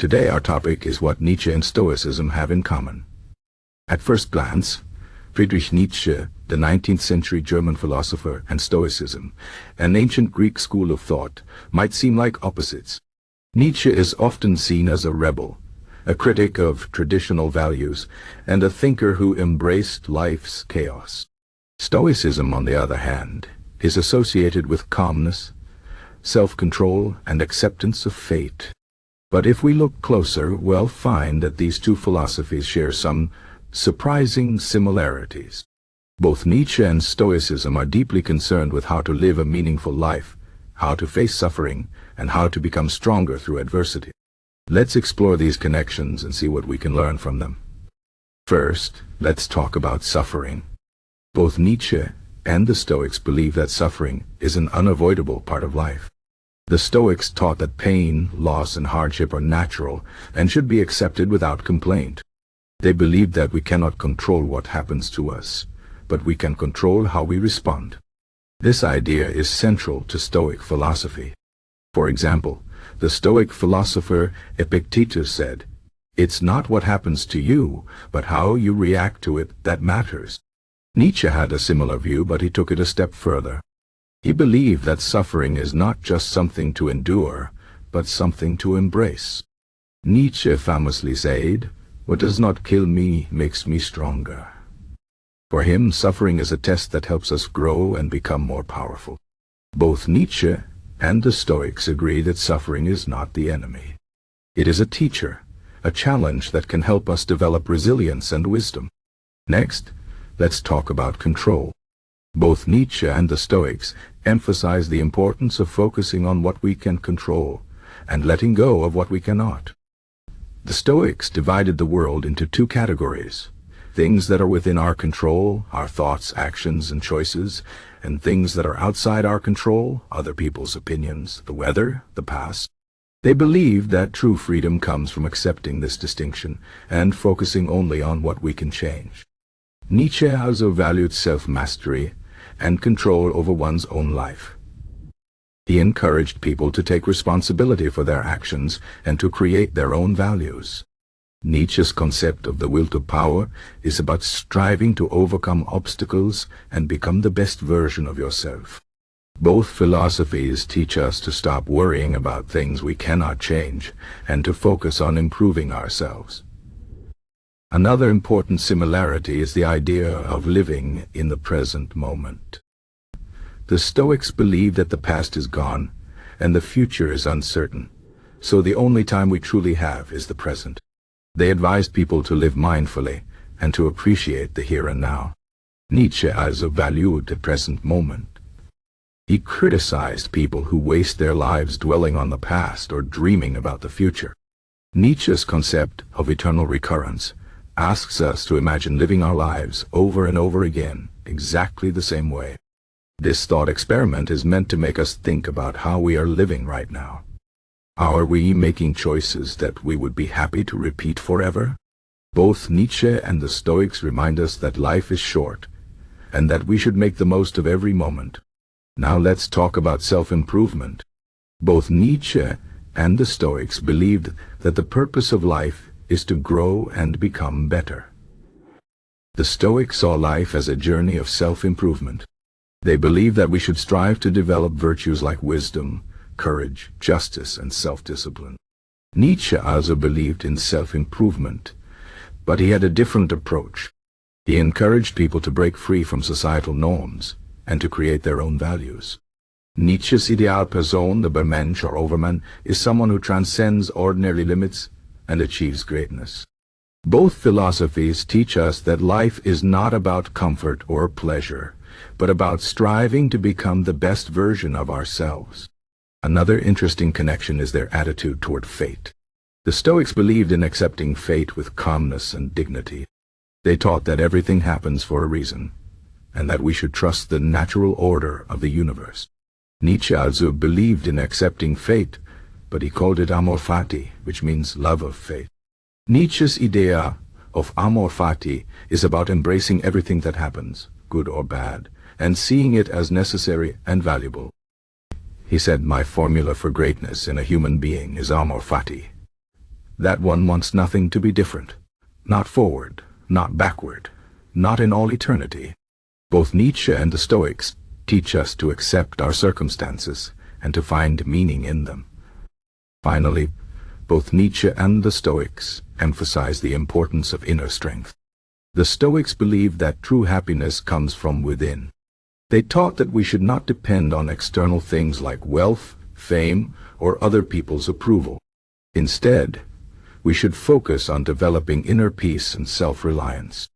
Today our topic is what Nietzsche and Stoicism have in common. At first glance, Friedrich Nietzsche, the 19th century German philosopher, and Stoicism, an ancient Greek school of thought, might seem like opposites. Nietzsche is often seen as a rebel, a critic of traditional values, and a thinker who embraced life's chaos. Stoicism, on the other hand, is associated with calmness, self-control, and acceptance of fate. But if we look closer, we'll find that these two philosophies share some surprising similarities. Both Nietzsche and Stoicism are deeply concerned with how to live a meaningful life, how to face suffering, and how to become stronger through adversity. Let's explore these connections and see what we can learn from them. First, let's talk about suffering. Both Nietzsche and the Stoics believe that suffering is an unavoidable part of life. The Stoics taught that pain, loss, and hardship are natural and should be accepted without complaint. They believed that we cannot control what happens to us, but we can control how we respond. This idea is central to Stoic philosophy. For example, the Stoic philosopher Epictetus said, "It's not what happens to you, but how you react to it that matters." Nietzsche had a similar view, but he took it a step further. He believed that suffering is not just something to endure, but something to embrace. Nietzsche famously said, "What does not kill me makes me stronger." For him, suffering is a test that helps us grow and become more powerful. Both Nietzsche and the Stoics agree that suffering is not the enemy. It is a teacher, a challenge that can help us develop resilience and wisdom. Next, let's talk about control. Both Nietzsche and the Stoics emphasize the importance of focusing on what we can control and letting go of what we cannot. The Stoics divided the world into two categories: things that are within our control, our thoughts, actions, and choices, and things that are outside our control, other people's opinions, the weather, the past. They believed that true freedom comes from accepting this distinction and focusing only on what we can change. Nietzsche also valued self-mastery and control over one's own life. He encouraged people to take responsibility for their actions and to create their own values. Nietzsche's concept of the will to power is about striving to overcome obstacles and become the best version of yourself. Both philosophies teach us to stop worrying about things we cannot change and to focus on improving ourselves. Another important similarity is the idea of living in the present moment. The Stoics believe that the past is gone and the future is uncertain, so the only time we truly have is the present. They advised people to live mindfully and to appreciate the here and now. Nietzsche also valued the present moment. He criticized people who waste their lives dwelling on the past or dreaming about the future. Nietzsche's concept of eternal recurrence asks us to imagine living our lives over and over again, exactly the same way. This thought experiment is meant to make us think about how we are living right now. Are we making choices that we would be happy to repeat forever? Both Nietzsche and the Stoics remind us that life is short, and that we should make the most of every moment. Now let's talk about self-improvement. Both Nietzsche and the Stoics believed that the purpose of life is to grow and become better. The Stoics saw life as a journey of self-improvement. They believed that we should strive to develop virtues like wisdom, courage, justice, and self-discipline. Nietzsche also believed in self-improvement, but he had a different approach. He encouraged people to break free from societal norms and to create their own values. Nietzsche's Idealperson, the Übermensch or Overman, is someone who transcends ordinary limits and achieves greatness. Both philosophies teach us that life is not about comfort or pleasure, but about striving to become the best version of ourselves. Another interesting connection is their attitude toward fate. The Stoics believed in accepting fate with calmness and dignity. They taught that everything happens for a reason, and that we should trust the natural order of the universe. Nietzsche also believed in accepting fate, but he called it Amor Fati, which means love of fate. Nietzsche's idea of Amor Fati is about embracing everything that happens, good or bad, and seeing it as necessary and valuable. He said, "My formula for greatness in a human being is Amor Fati." That one wants nothing to be different. Not forward, not backward, not in all eternity. Both Nietzsche and the Stoics teach us to accept our circumstances and to find meaning in them. Finally, both Nietzsche and the Stoics emphasize the importance of inner strength. The Stoics believed that true happiness comes from within. They taught that we should not depend on external things like wealth, fame, or other people's approval. Instead, we should focus on developing inner peace and self-reliance.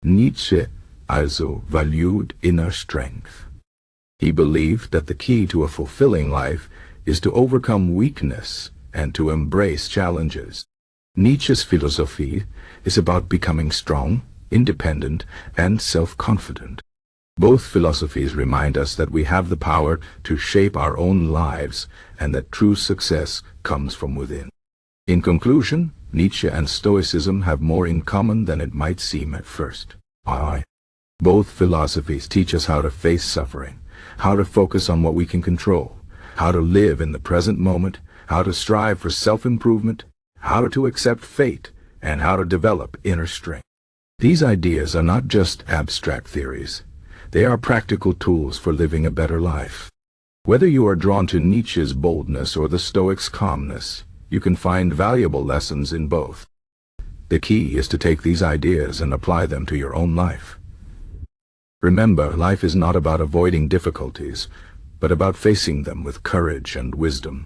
Nietzsche also valued inner strength. He believed that the key to a fulfilling life is to overcome weakness and to embrace challenges. Nietzsche's philosophy is about becoming strong, independent, and self-confident. Both philosophies remind us that we have the power to shape our own lives and that true success comes from within. In conclusion, Nietzsche and Stoicism have more in common than it might seem at first. Both philosophies teach us how to face suffering, how to focus on what we can control, how to live in the present moment, how to strive for self-improvement, how to accept fate, and how to develop inner strength. These ideas are not just abstract theories. They are practical tools for living a better life. Whether you are drawn to Nietzsche's boldness or the Stoics' calmness, you can find valuable lessons in both. The key is to take these ideas and apply them to your own life. Remember, life is not about avoiding difficulties, but about facing them with courage and wisdom.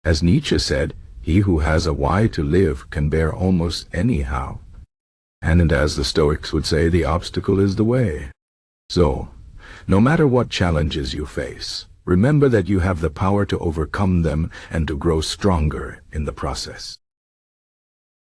As Nietzsche said, he who has a why to live can bear almost any how. And as the Stoics would say, the obstacle is the way. So, no matter what challenges you face, remember that you have the power to overcome them and to grow stronger in the process.